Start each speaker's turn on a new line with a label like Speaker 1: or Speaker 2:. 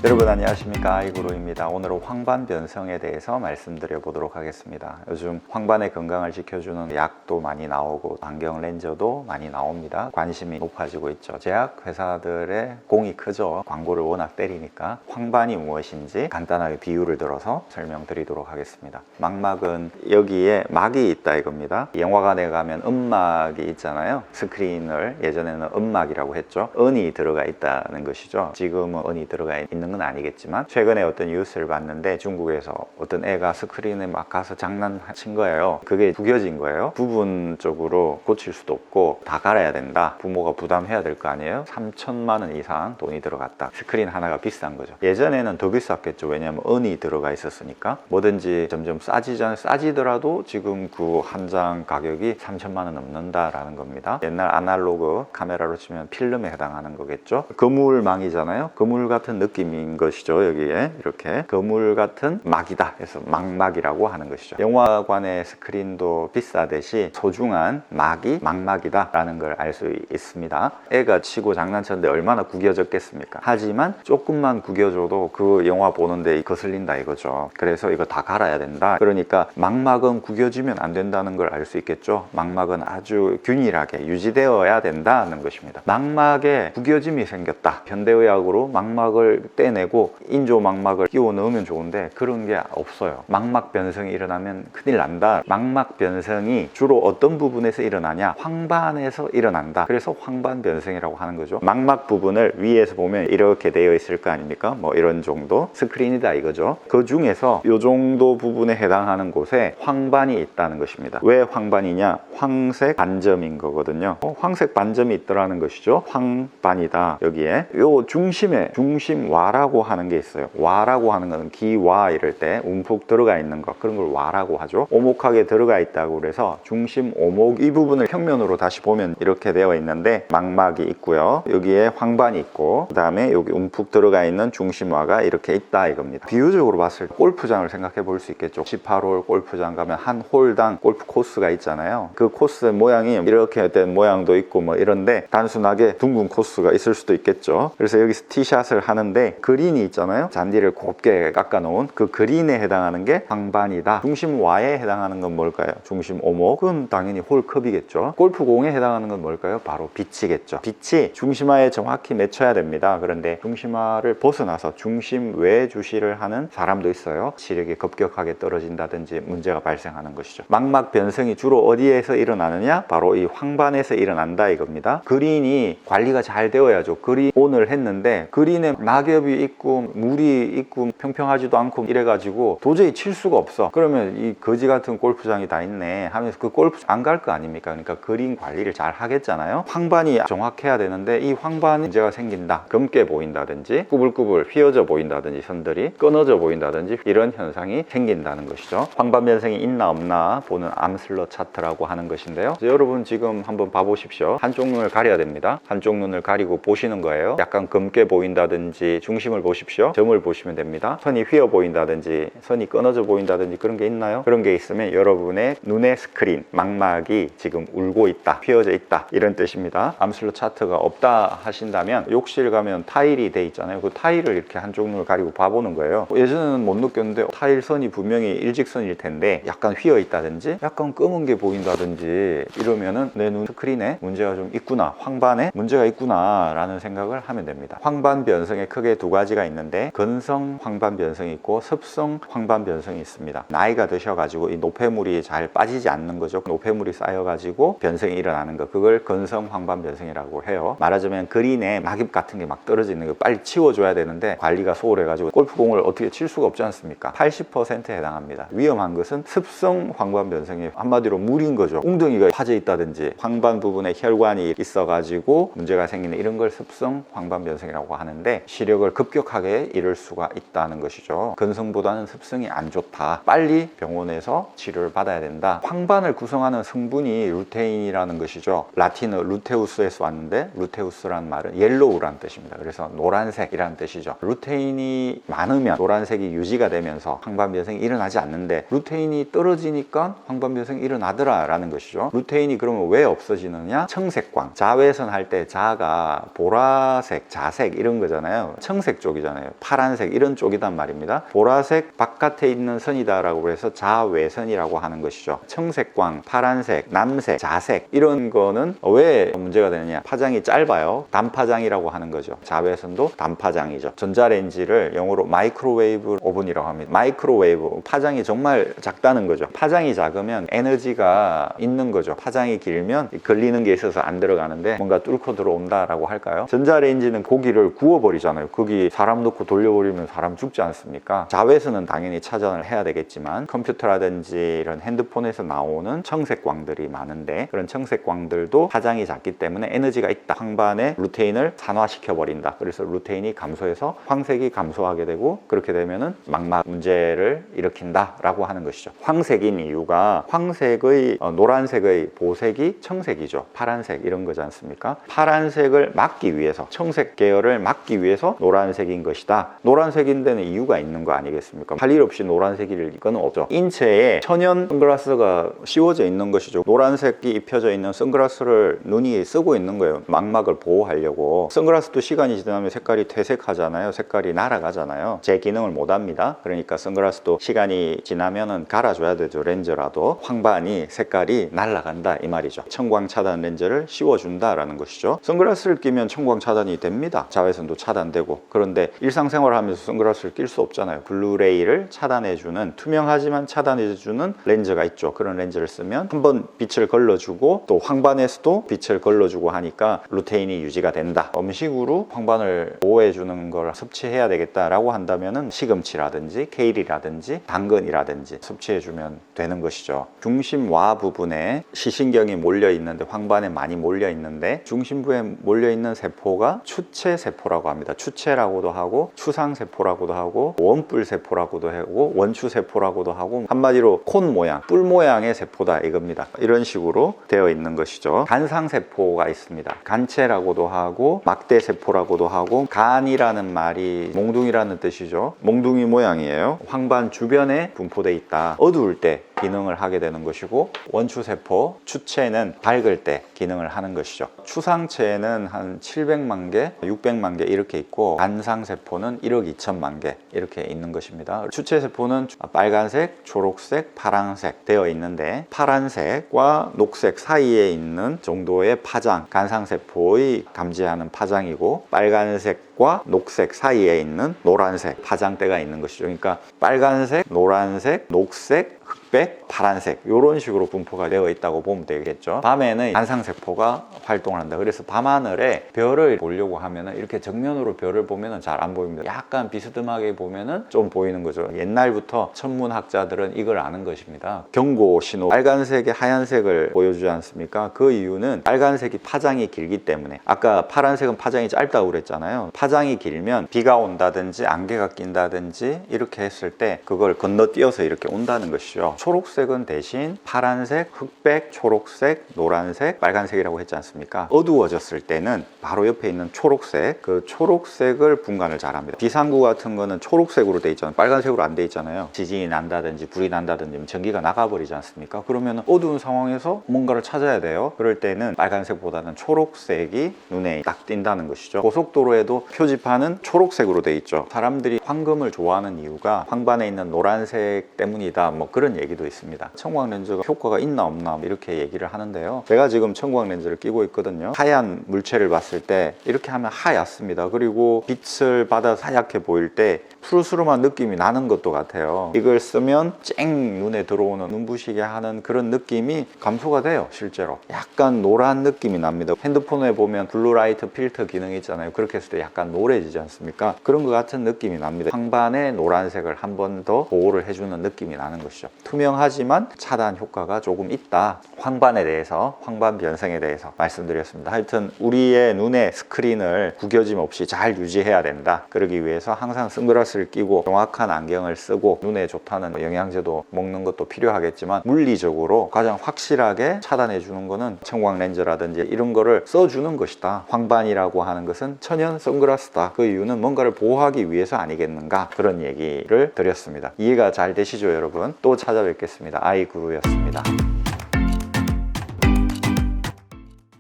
Speaker 1: 여러분 안녕하십니까, 아이구루입니다. 오늘은 황반 변성에 대해서 말씀드려 보도록 하겠습니다. 요즘 황반의 건강을 지켜주는 약도 많이 나오고 안경 렌즈도 많이 나옵니다. 관심이 높아지고 있죠. 제약 회사들의 공이 크죠. 광고를 워낙 때리니까. 황반이 무엇인지 간단하게 비유를 들어서 설명드리도록 하겠습니다. 망막은 여기에 막이 있다 이겁니다. 영화관에 가면 음막이 있잖아요. 스크린을 예전에는 음막이라고 했죠. 은이 들어가 있다는 것이죠. 지금은 은이 들어가 있는 건 아니겠지만, 최근에 어떤 뉴스를 봤는데 중국에서 어떤 애가 스크린에 막 가서 장난친 거예요. 그게 구겨진 거예요. 부분적으로 고칠 수도 없고 다 갈아야 된다. 부모가 부담해야 될 거 아니에요. 3천만 원 이상 돈이 들어갔다. 스크린 하나가 비싼 거죠. 예전에는 더 비쌌겠죠. 왜냐하면 은이 들어가 있었으니까. 뭐든지 점점 싸지잖아요. 싸지더라도 지금 그 한 장 가격이 3천만 원 넘는다라는 겁니다. 옛날 아날로그 카메라로 치면 필름에 해당하는 거겠죠. 거물망이잖아요. 거물 같은 느낌인 것이죠. 여기에 이렇게 거물 같은 막이다 해서 망막이라고 하는 것이죠. 영화관의 스크린도 비싸듯이 소중한 막이 망막이다 라는 걸 알 수 있습니다. 애가 치고 장난쳤는데 얼마나 구겨졌겠습니까? 하지만 조금만 구겨줘도 그 영화 보는데 거슬린다 이거죠. 그래서 이거 다 갈아야 된다. 그러니까 망막은 구겨지면 안 된다는 걸 알 수 있겠죠. 망막은 아주 균일하게 유지되어야 된다는 것입니다. 망막에 구겨짐이 생겼다. 현대의학으로 망막을 떼내고 인조 망막을 끼워 넣으면 좋은데 그런 게 없어요. 망막 변성이 일어나면 큰일 난다. 망막 변성이 주로 어떤 부분에서 일어나냐? 황반에서 일어난다. 그래서 황반 변성이라고 하는 거죠. 망막 부분을 위에서 보면 이렇게 되어 있을 거 아닙니까? 뭐 이런 정도 스크린이다 이거죠. 그 중에서 이 정도 부분에 해당하는 곳에 황반이 있다는 것입니다. 왜 황반이냐? 황색 반점인 거거든요. 황색 반점이 있더라는 것이죠. 황반이다. 여기에 요 중심에 중심와라고 하는 게 있어요. 와라고 하는 것은 기와 이럴 때 움푹 들어가 있는 것, 그런 걸 와라고 하죠. 오목하게 들어가 있다고 그래서 중심 오목 이 부분을 평면으로 다시 보면 이렇게 되어 있는데 망막이 있고요. 여기에 황반이 있고 그 다음에 여기 움푹 들어가 있는 중심와가 이렇게 있다 이겁니다. 비유적으로 봤을 때 골프장을 생각해 볼 수 있겠죠. 18홀 골프장 가면 한 홀당 골프 코스가 있잖아요. 그 코스 모양이 이렇게 된 모양도 있고 뭐 이런데 단순하게 둥근 코스가 있을 수도 있겠죠. 그래서 여기서 티샷을 하는데 그린이 있잖아요. 잔디를 곱게 깎아 놓은 그 그린에 해당하는 게 황반이다. 중심와에 해당하는 건 뭘까요? 중심 오목은 당연히 홀컵이겠죠. 골프공에 해당하는 건 뭘까요? 바로 빛이겠죠. 빛이 중심화에 정확히 맺혀야 됩니다. 그런데 중심화를 벗어나서 중심 외 주시를 하는 사람도 있어요. 시력이 급격하게 떨어진다든지 문제가 발생하는 것이죠. 망막 변성이 주로 어디에서 일어나느냐? 바로 이 황반에서 일어난다 이겁니다. 그린이 관리가 잘 되어야죠. 그린온을 했는데 그린에 낙엽이 있고 물이 있고 평평하지도 않고 이래가지고 도저히 칠 수가 없어. 그러면 이 거지 같은 골프장이 다 있네 하면서 그 골프 안 갈 거 아닙니까? 그러니까 그린 관리를 잘 하겠잖아요. 황반이 정확해야 되는데 이 황반 문제가 생긴다. 검게 보인다든지 꾸불꾸불 휘어져 보인다든지 선들이 끊어져 보인다든지 이런 현상이 생긴다는 것이죠. 황반 변성이 있나 없나 보는 암슬러 차트라고 하는 것인데요. 여러분 지금 한번 봐보십시오. 한쪽 눈을 가려야 됩니다. 한쪽 눈을 가리고 보시는 거예요. 약간 검게 보인다든지 중심을 보십시오. 점을 보시면 됩니다. 선이 휘어 보인다든지 선이 끊어져 보인다든지 그런 게 있나요? 그런 게 있으면 여러분의 눈의 스크린, 망막이 지금 울고 있다, 휘어져 있다 이런 뜻입니다. 암슬러 차트가 없다 하신다면 욕실 가면 타일이 돼 있잖아요. 그 타일을 이렇게 한쪽 눈을 가리고 봐보는 거예요. 예전에는 못 느꼈는데 타일 선이 분명히 일직선일 텐데 약간 휘어 있다든지 약간 검은 게 보인다든지 이러면은 내 눈 스크린에 문제가 좀 있구나, 황반에 문제가 있구나 라는 생각을 하면 됩니다. 황반 변성에 크게 두 가지가 있는데 건성 황반 변성이 있고 습성 황반 변성이 있습니다. 나이가 드셔가지고 이 노폐물이 잘 빠지지 않는 거죠. 노폐물이 쌓여가지고 변성이 일어나는 거, 그걸 건성 황반 변성이라고 해요. 말하자면 그린에 낙엽 같은 게 막 떨어지는 거 빨리 치워줘야 되는데 관리가 소홀해가지고 골프공을 어떻게 칠 수가 없지 않습니까? 80%에 해당합니다. 위험한 것은 습성 황반 변성이 한마디로 물인 거죠. 웅덩이가 파져 있다든지 황반 부분에 혈관이 있어가지고 문제가 생기는 이런 걸 습성 황반 변성이라고 하는데 시력을 급격하게 잃을 수가 있다는 것이죠. 건성보다는 습성이 안 좋다. 빨리 병원에서 치료를 받아야 된다. 황반을 구성하는 성분이 루테인이라는 것이죠. 라틴어 루테우스에서 왔는데 루테우스라는 말은 옐로우라는 뜻입니다. 그래서 노란색이라는 뜻이죠. 루테인이 많으면 노란색이 유지가 되면서 황반 변성이 일어나지 않는데 루테인이 떨어지니까 황반 변성이 일어나더라 라는 것이죠. 루테인이 그러면 왜 없어지느냐? 청색광, 자외선 할 때 자가 보라색, 자색 이런 거잖아요. 청색 청색 쪽이잖아요. 파란색 이런 쪽이단 말입니다. 보라색 바깥에 있는 선이다라고 해서 자외선이라고 하는 것이죠. 청색광, 파란색, 남색, 자색 이런 거는 왜 문제가 되느냐? 파장이 짧아요. 단파장이라고 하는 거죠. 자외선도 단파장이죠. 전자레인지를 영어로 마이크로웨이브 오븐이라고 합니다. 마이크로웨이브, 파장이 정말 작다는 거죠. 파장이 작으면 에너지가 있는 거죠. 파장이 길면 걸리는 게 있어서 안 들어가는데 뭔가 뚫고 들어온다라고 할까요? 전자레인지는 고기를 구워버리잖아요. 거기 사람 넣고 돌려버리면 사람 죽지 않습니까? 자외선은 당연히 차단을 해야 되겠지만 컴퓨터라든지 이런 핸드폰에서 나오는 청색광들이 많은데 그런 청색광들도 파장이 작기 때문에 에너지가 있다. 황반의 루테인을 산화시켜버린다. 그래서 루테인이 감소해서 황색이 감소하게 되고 그렇게 되면은 망막 문제를 일으킨다 라고 하는 것이죠. 황색인 이유가 황색의 노란색의 보색이 청색이죠. 파란색 이런 거지 않습니까? 파란색을 막기 위해서 청색 계열을 막기 위해서 노란색인 것이다. 노란색인 데는 이유가 있는 거 아니겠습니까? 할 일 없이 노란색일 이건 없죠. 인체에 천연 선글라스가 씌워져 있는 것이죠. 노란색이 입혀져 있는 선글라스를 눈이 쓰고 있는 거예요. 망막을 보호하려고. 선글라스도 시간이 지나면 색깔이 퇴색하잖아요. 색깔이 날아가잖아요. 제 기능을 못 합니다. 그러니까 선글라스도 시간이 지나면은 갈아줘야 되죠. 렌즈라도. 황반이 색깔이 날아간다 이 말이죠. 청광 차단 렌즈를 씌워준다라는 것이죠. 선글라스를 끼면 청광 차단이 됩니다. 자외선도 차단되고. 그런데 일상생활을 하면서 선글라스를 낄 수 없잖아요. 블루레이를 차단해주는, 투명하지만 차단해주는 렌즈가 있죠. 그런 렌즈를 쓰면 한번 빛을 걸러주고 또 황반에서도 빛을 걸러주고 하니까 루테인이 유지가 된다. 음식으로 황반을 보호해주는 걸 섭취해야 되겠다라고 한다면은 시금치라든지 케일이라든지 당근이라든지 섭취해주면 되는 것이죠. 중심와 부분에 시신경이 몰려 있는데, 황반에 많이 몰려 있는데 중심부에 몰려 있는 세포가 추체세포라고 합니다. 추체라고도 하고 추상세포라고도 하고 원뿔세포라고도 하고 원추세포라고도 하고 한마디로 콘 모양, 뿔 모양의 세포다 이겁니다. 이런 식으로 되어 있는 것이죠. 간상세포가 있습니다. 간체라고도 하고 막대세포라고도 하고, 간이라는 말이 몽둥이라는 뜻이죠. 몽둥이 모양이에요. 황반 주변에 분포되어 있다. 어두울 때 기능을 하게 되는 것이고, 원추세포, 추체는 밝을 때 기능을 하는 것이죠. 추상체는 한 700만 개, 600만 개 이렇게 있고, 간상세포는 1억 2천만 개 이렇게 있는 것입니다. 추체세포는 빨간색, 초록색, 파란색 되어 있는데 파란색과 녹색 사이에 있는 정도의 파장, 간상세포의 감지하는 파장이고, 빨간색과 녹색 사이에 있는 노란색 파장대가 있는 것이죠. 그러니까 빨간색, 노란색, 녹색, 흑백, 파란색 이런 식으로 분포가 되어 있다고 보면 되겠죠. 밤에는 간상세포가 활동을 한다. 그래서 밤하늘에 별을 보려고 하면은 이렇게 정면으로 별을 보면은 잘 안 보입니다. 약간 비스듬하게 보면은 좀 보이는 거죠. 옛날부터 천문학자들은 이걸 아는 것입니다. 경고 신호, 빨간색에 하얀색을 보여주지 않습니까? 그 이유는 빨간색이 파장이 길기 때문에. 아까 파란색은 파장이 짧다고 그랬잖아요. 파장이 길면 비가 온다든지 안개가 낀다든지 이렇게 했을 때 그걸 건너뛰어서 이렇게 온다는 것이죠. 초록색은 대신 파란색, 흑백, 초록색, 노란색, 빨간색이라고 했지 않습니까? 어두워졌을 때는 바로 옆에 있는 초록색, 그 초록색을 분간을 잘합니다. 비상구 같은 거는 초록색으로 돼 있잖아요. 빨간색으로 안 돼 있잖아요. 지진이 난다든지 불이 난다든지 전기가 나가버리지 않습니까? 그러면 어두운 상황에서 뭔가를 찾아야 돼요. 그럴 때는 빨간색보다는 초록색이 눈에 딱 띈다는 것이죠. 고속도로에도 표지판은 초록색으로 돼 있죠. 사람들이 황금을 좋아하는 이유가 황반에 있는 노란색 때문이다, 뭐 그런 얘기도 있습니다. 청광 렌즈가 효과가 있나 없나 이렇게 얘기를 하는데요. 제가 지금 청광 렌즈를 끼고 있거든요. 하얀 물체를 봤을 때 이렇게 하면 하얗습니다. 그리고 빛을 받아서 하얗게 보일 때 푸르스름한 느낌이 나는 것도 같아요. 이걸 쓰면 쨍 눈에 들어오는 눈부시게 하는 그런 느낌이 감소가 돼요. 실제로 약간 노란 느낌이 납니다. 핸드폰에 보면 블루라이트 필터 기능이 있잖아요. 그렇게 했을 때 약간 노래지지 않습니까? 그런 것 같은 느낌이 납니다. 황반의 노란색을 한 번 더 보호를 해주는 느낌이 나는 것이죠. 투명하지만 차단 효과가 조금 있다. 황반에 대해서, 황반 변성에 대해서 말씀드렸습니다. 하여튼 우리의 눈의 스크린을 구겨짐 없이 잘 유지해야 된다. 그러기 위해서 항상 선글라스를 끼고 정확한 안경을 쓰고 눈에 좋다는 영양제도 먹는 것도 필요하겠지만, 물리적으로 가장 확실하게 차단해 주는 거는 청광 렌즈라든지 이런 거를 써주는 것이다. 황반이라고 하는 것은 천연 선글라스다. 그 이유는 뭔가를 보호하기 위해서 아니겠는가, 그런 얘기를 드렸습니다. 이해가 잘 되시죠 여러분? 또 찾아뵙겠습니다. 아이구루였습니다.